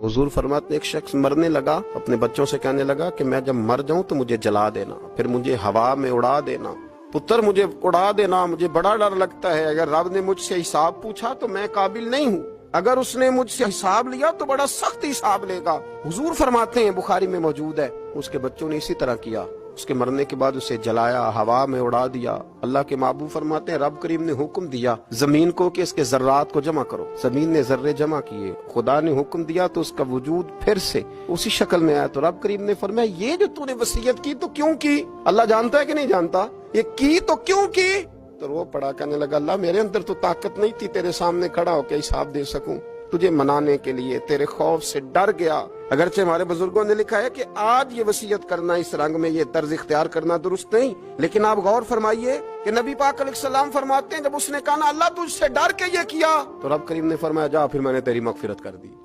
हुजूर फरमाते एक शख्स मरने लगा, अपने बच्चों से कहने लगा कि मैं जब मर जाऊं तो मुझे जला देना, फिर मुझे हवा में उड़ा देना। पुत्र मुझे उड़ा देना, मुझे बड़ा डर लगता है। अगर रब ने मुझसे हिसाब पूछा तो मैं काबिल नहीं हूँ, अगर उसने मुझसे हिसाब लिया तो बड़ा सख्त हिसाब लेगा। हुजूर फरमाते हैं, बुखारी में मौजूद है, उसके बच्चों ने इसी तरह किया। उसके मरने के बाद उसे जलाया, हवा में उड़ा दिया। अल्लाह के महबूब फरमाते हैं, रब करीम ने हुक्म दिया जमीन को कि इसके जर्रात को जमा करो। जमीन ने जर्रे जमा किए, खुदा ने हुक्म दिया तो उसका वजूद फिर से उसी शक्ल में आया। तो रब करीम ने फरमाया, ये जो तूने वसीयत की तो क्यों की? अल्लाह जानता है कि नहीं जानता? ये की तो क्यों की? तो रो पड़ा, कहने लगा, अल्लाह मेरे अंदर तो ताकत नहीं थी तेरे सामने खड़ा होकर हिसाब दे सकूं, तुझे मनाने के लिए तेरे खौफ से डर गया। अगरचे हमारे बुजुर्गों ने लिखा है कि आज ये वसीयत करना, इस रंग में ये तर्ज इख्तियार करना दुरुस्त नहीं, लेकिन आप गौर फरमाइए कि नबी पाक अलैहिस्सलाम फरमाते हैं, जब उसने कहा ना अल्लाह तुझसे डर के ये किया, तो रब करीम ने फरमाया, जा फिर मैंने तेरी मगफिरत कर दी।